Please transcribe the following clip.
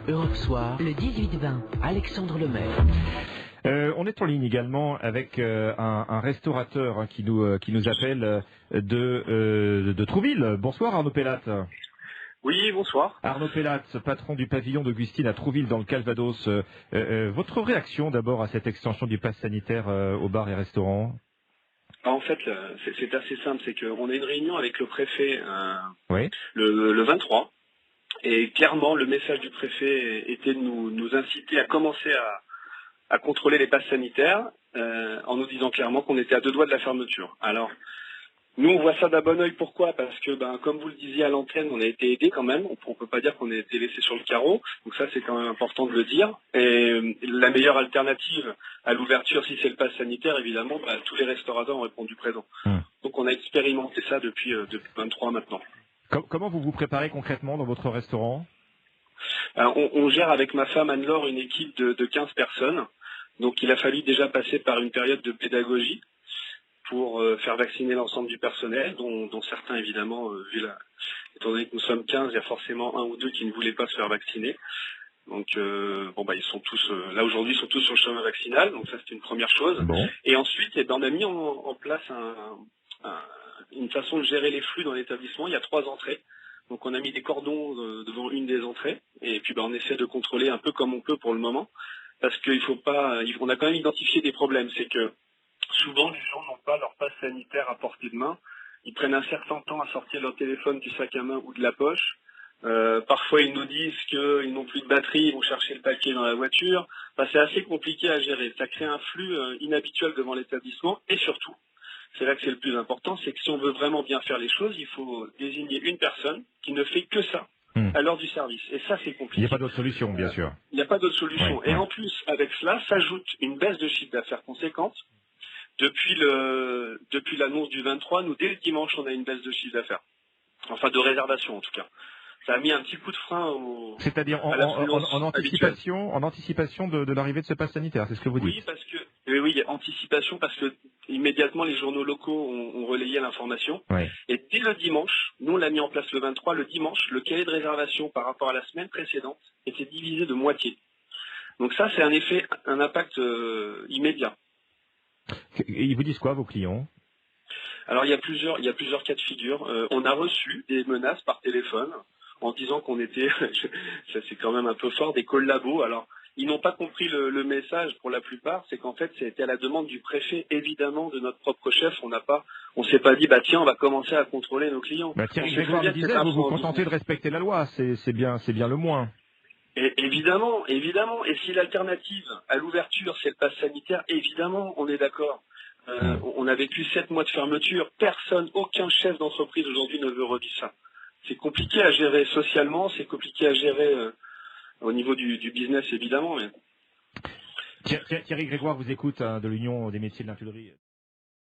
Europe Soir, le 18-20, Alexandre Lemaire. On est en ligne également avec un restaurateur qui nous appelle de Trouville. Bonsoir Arnaud Pellat. Oui, bonsoir. Arnaud Pellat, patron du pavillon d'Augustine à Trouville dans le Calvados. Votre réaction d'abord à cette extension du pass sanitaire aux bars et restaurants? En fait, c'est assez simple, c'est qu'on a une réunion avec le préfet Oui. le 23, et clairement le message du préfet était de nous inciter à commencer à contrôler les passes sanitaires, en nous disant clairement qu'on était à 2 doigts de la fermeture. Alors, nous on voit ça d'un bon œil, pourquoi? Parce que, comme vous le disiez à l'antenne, on a été aidés quand même, on peut pas dire qu'on a été laissé sur le carreau, donc ça c'est quand même important de le dire. Et la meilleure alternative à l'ouverture, si c'est le pass sanitaire, évidemment, tous les restaurateurs ont répondu présent. Donc on a expérimenté ça depuis 23 maintenant. Comment vous vous préparez concrètement dans votre restaurant? On gère avec ma femme Anne-Laure une équipe de 15 personnes, donc il a fallu déjà passer par une période de pédagogie pour faire vacciner l'ensemble du personnel, dont certains évidemment, étant donné que nous sommes 15, il y a forcément un ou deux qui ne voulaient pas se faire vacciner. Donc ils sont tous là aujourd'hui, ils sont tous sur le chemin vaccinal, donc ça c'est une première chose. Bon. Et ensuite, on a mis en place une façon de gérer les flux dans l'établissement. Il y a 3 entrées, donc on a mis des cordons devant une des entrées, et puis on essaie de contrôler un peu comme on peut pour le moment, parce qu'il faut pas, on a quand même identifié des problèmes, c'est que souvent, les gens n'ont pas leur passe sanitaire à portée de main. Ils prennent un certain temps à sortir leur téléphone du sac à main ou de la poche. Parfois, ils nous disent qu'ils n'ont plus de batterie, ils vont chercher le paquet dans la voiture. C'est assez compliqué à gérer. Ça crée un flux inhabituel devant l'établissement. Et surtout, c'est là que c'est le plus important, c'est que si on veut vraiment bien faire les choses, il faut désigner une personne qui ne fait que ça à l'heure du service. Et ça, c'est compliqué. Il n'y a pas d'autre solution, bien sûr. Il n'y a pas d'autre solution. Ouais. Et en plus, avec cela, s'ajoute une baisse de chiffre d'affaires conséquente. Depuis l'annonce du 23, nous, dès le dimanche, on a une baisse de chiffre d'affaires. Enfin, de réservation, en tout cas. Ça a mis un petit coup de frein C'est-à-dire à l'affluence habituelle. en anticipation de l'arrivée de ce pass sanitaire, c'est ce que vous dites? Oui, il y a anticipation parce que immédiatement, les journaux locaux ont relayé l'information. Ouais. Et dès le dimanche, nous, on l'a mis en place le 23, le dimanche, le cahier de réservation par rapport à la semaine précédente était divisé de moitié. Donc ça, c'est un impact immédiat. Et ils vous disent quoi, vos clients? Alors il y a plusieurs cas de figure. On a reçu des menaces par téléphone en disant qu'on était, ça c'est quand même un peu fort, des collabos. Alors ils n'ont pas compris le message pour la plupart, c'est qu'en fait c'était à la demande du préfet, évidemment de notre propre chef. On s'est pas dit tiens on va commencer à contrôler nos clients. Thierry Grégoire me disait, vous vous contentez de respecter la loi, c'est bien le moins. Et évidemment. Et si l'alternative à l'ouverture c'est le pass sanitaire, évidemment on est d'accord. On a vécu 7 mois de fermeture. Aucun chef d'entreprise aujourd'hui ne veut revivre ça. C'est compliqué à gérer socialement, c'est compliqué à gérer au niveau du business évidemment. Mais... Thierry Grégoire vous écoute de l'Union des métiers de l'imprimerie.